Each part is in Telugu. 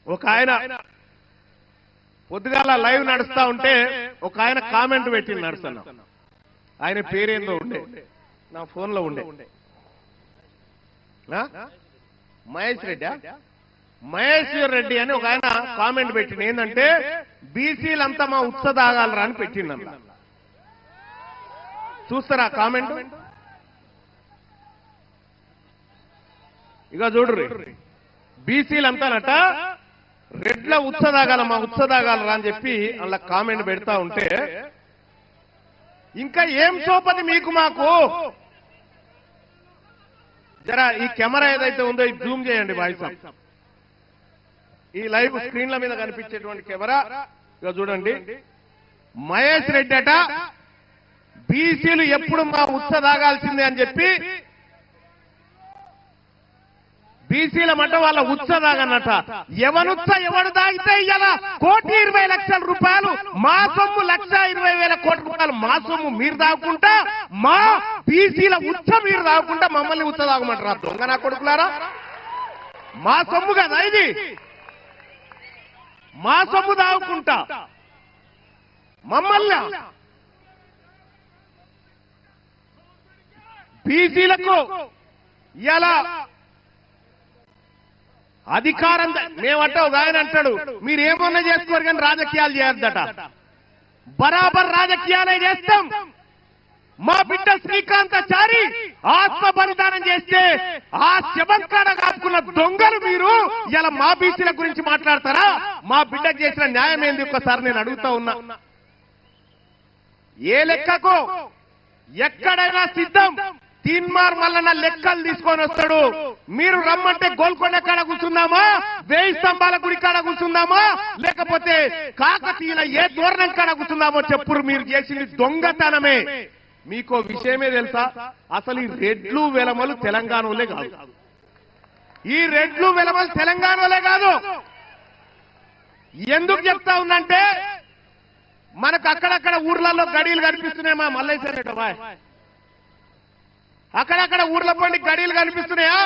ఒక ఆయన పొద్దుగాల లైవ్ నడుస్తా ఉంటే ఒక ఆయన కామెంట్ పెట్టింది నడుస్తున్నా. ఆయన పేరేందో ఉండే, నా ఫోన్లో ఉండే. మహేష్ రెడ్డి, మహేశ్వర్ రెడ్డి అని ఒక ఆయన కామెంట్ పెట్టింది. ఏంటంటే బీసీలంతా మా ఉత్స తాగాలరా అని పెట్టిందన్న. చూస్తారా కామెంట్? ఇక చూడరు, బీసీలంతానట రెడ్ల ఉత్స తాగాల, మా ఉత్స తాగాలరా అని చెప్పి అలా కామెంట్ పెడతా ఉంటే, ఇంకా ఏం సోపది మీకు మాకు. జరా ఈ కెమెరా ఏదైతే ఉందో ఇది జూమ్ చేయండి బాయ్స్. ఈ లైవ్ స్క్రీన్ల మీద కనిపించేటువంటి కెమెరా ఇక చూడండి. మహేష్ రెడ్డి అట బీసీలు ఎప్పుడు మా ఉత్స తాగాల్సిందే అని చెప్పి, బీసీల మట వాళ్ళ ఉత్స తాగనట. ఎవనుత్స ఎవడు తాగితే ఇలా 1,20,00,000 రూపాయలు మా సొమ్ము, 1,20,000 కోట్ల రూపాయలు మా సొమ్ము మీరు తాగుకుంటా, మా బీసీల ఉత్స మీరు తాగుకుంటా మమ్మల్ని ఉత్స తాగమంటారా? దొంగ నా కొడుకులారా, మా సొమ్ము కదా ఇది, మా సొమ్ము తాగుకుంటా మమ్మల్ని. బీసీలకు ఇలా అధికారం మేమంటే ఒక ఆయన అంటాడు మీరేమన్నా చేసుకోరు కానీ రాజకీయాలు చేయొద్దట. బరాబర్ రాజకీయాలే చేస్తాం. మా బిడ్డ శ్రీకాంతాచారి ఆత్మ బలిదానం చేస్తే ఆ శవంకాడ కాపుకున్న దొంగలు మీరు ఇలా మా బీసీల గురించి మాట్లాడతారా? మా బిడ్డకు చేసిన న్యాయం ఏంది ఒక్కసారి నేను అడుగుతా ఉన్నా. ఏ లెక్కకు ఎక్కడైనా సిద్ధం. తీన్మార్ మల్లన్న లెక్కలు తీసుకొని వస్తాడు. మీరు రమ్మంటే గోల్కొండ కాడ కూర్చుందామా, 1000 స్తంభాల గుడి కాడ కూర్చుందామా, లేకపోతే కాకతీయుల ఏ దూరణం కాడ కూర్చుందామో చెప్పురు. మీరు చేసింది దొంగతనమే. మీకో విషయమే తెలుసా? అసలు ఈ రెడ్లు వెలమలు తెలంగాణలో కాదు. ఈ రెడ్లు వెలమలు తెలంగాణలో కాదు. ఎందుకు చెప్తా ఉందంటే మనకు అక్కడక్కడ ఊర్లలో గడీలు కనిపిస్తున్నాయి. మా మల్లేశ్వర రెడ్డి బాయ్, అక్కడక్కడ ఊర్ల పండి గడీలు కనిపిస్తున్నాయా?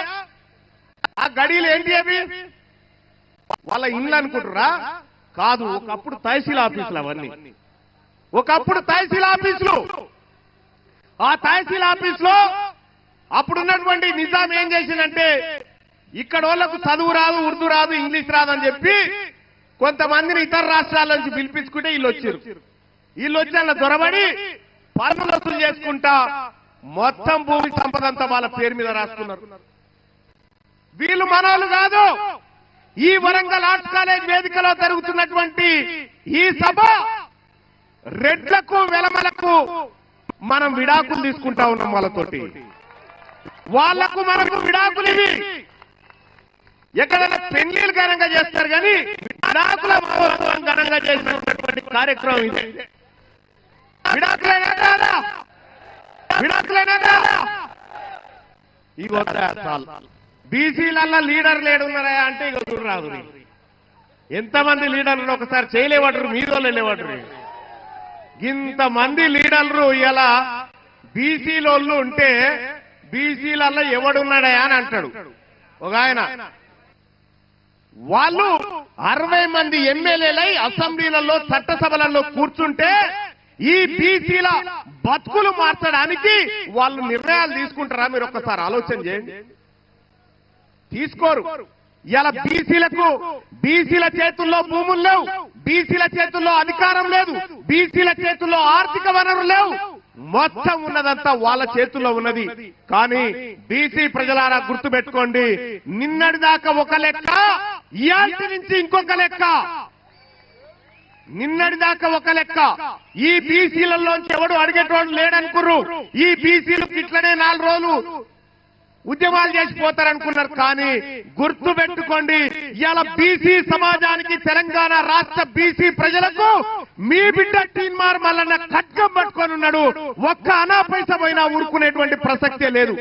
ఆ గడీలు ఏంటి అవి? వాళ్ళ ఇల్లు అనుకుంటురా? కాదు, ఒకప్పుడు తహసీల్ ఆఫీసులు అవన్నీ. ఒకప్పుడు తహసీల్ ఆఫీసులు. ఆ తహసీల్ ఆఫీసులో అప్పుడున్నటువంటి నిజాం ఏం చేసిందంటే ఇక్కడ వాళ్ళకు చదువు రాదు, ఉర్దూ రాదు, ఇంగ్లీష్ రాదు అని చెప్పి కొంతమందిని ఇతర రాష్ట్రాల నుంచి పిలిపించుకుంటే వీళ్ళు వచ్చారు. వీళ్ళు వచ్చి అలా దొరబడి పన్నులు వసూలు చేసుకుంటా మొత్తం భూమి సంపద అంతా వాళ్ళ పేరు మీద రాసుకున్నారు. వీళ్ళు మనోళ్ళు కాదు. ఈ వరంగల్ ఆర్ట్స్ కాలేజ్ వేదికలో జరుగుతున్నటువంటి ఈ సభ రెడ్లకు వెలమలకు మనం విడాకులు తీసుకుంటా ఉన్నాం. వాళ్ళతోటి వాళ్లకు మనకు విడాకులు ఇవి. ఎక్కడైనా పెళ్లిళ్ళు ఘనంగా చేస్తారు కానీ విడాకుల మహోత్సవం ఘనంగా చేసినటువంటి కార్యక్రమం ఇది. విడాకులైనా కాదా? విడాకులైనా కాదా? ఇగో బీసీలల్లా లీడర్ లేడున్నారా అంటే ఇక చూడరాదు. ఎంతమంది లీడర్లు ఒకసారి చేయలేవాడు, మీదో లేవాడు. ఇంతమంది లీడర్లు ఇలా బీసీలోళ్ళు ఉంటే బీసీలల్లో ఎవడున్నాడా అని అంటాడు ఒక ఆయన. వాళ్ళు 60 మంది ఎమ్మెల్యేలై అసెంబ్లీలలో చట్టసభలలో కూర్చుంటే ఈ బీసీల బతుకులు మార్చడానికి వాళ్ళు నిర్ణయాలు తీసుకుంటారా? మీరు ఒక్కసారి ఆలోచన చేయండి. తీసుకోరు. ఇలా బీసీల చేతుల్లో భూములు లేవు, బీసీల చేతుల్లో అధికారం లేదు, బీసీల చేతుల్లో ఆర్థిక వనరులు లేవు. మొత్తం ఉన్నదంతా వాళ్ళ చేతుల్లో ఉన్నది. కానీ బీసీ ప్రజలారా గుర్తుపెట్టుకోండి, నిన్నటి దాకా ఒక లెక్క, ఇయాల్టి నుంచి ఇంకొక లెక్క. నిన్నటి దాకా ఒక లెక్క. ఈ బీసీలలోంచి ఎవడు అడిగేటోడు లేడనుకుర్రు. ఈ బీసీలకు ఇట్లనే 4 రోజులు ఉద్యమాలు చేసిపోతారనుకున్నారు. కానీ గుర్తు పెట్టుకోండి, ఇవాళ బీసీ సమాజానికి, తెలంగాణ రాష్ట్ర బీసీ ప్రజలకు మీ బిడ్డ తీన్మార్ మల్లన్న ఖడ్గం పట్టుకొని ఉన్నాడు. ఒక్క అనా పైసా పోయినా ఊరుకునేటువంటి ప్రసక్తే లేదు.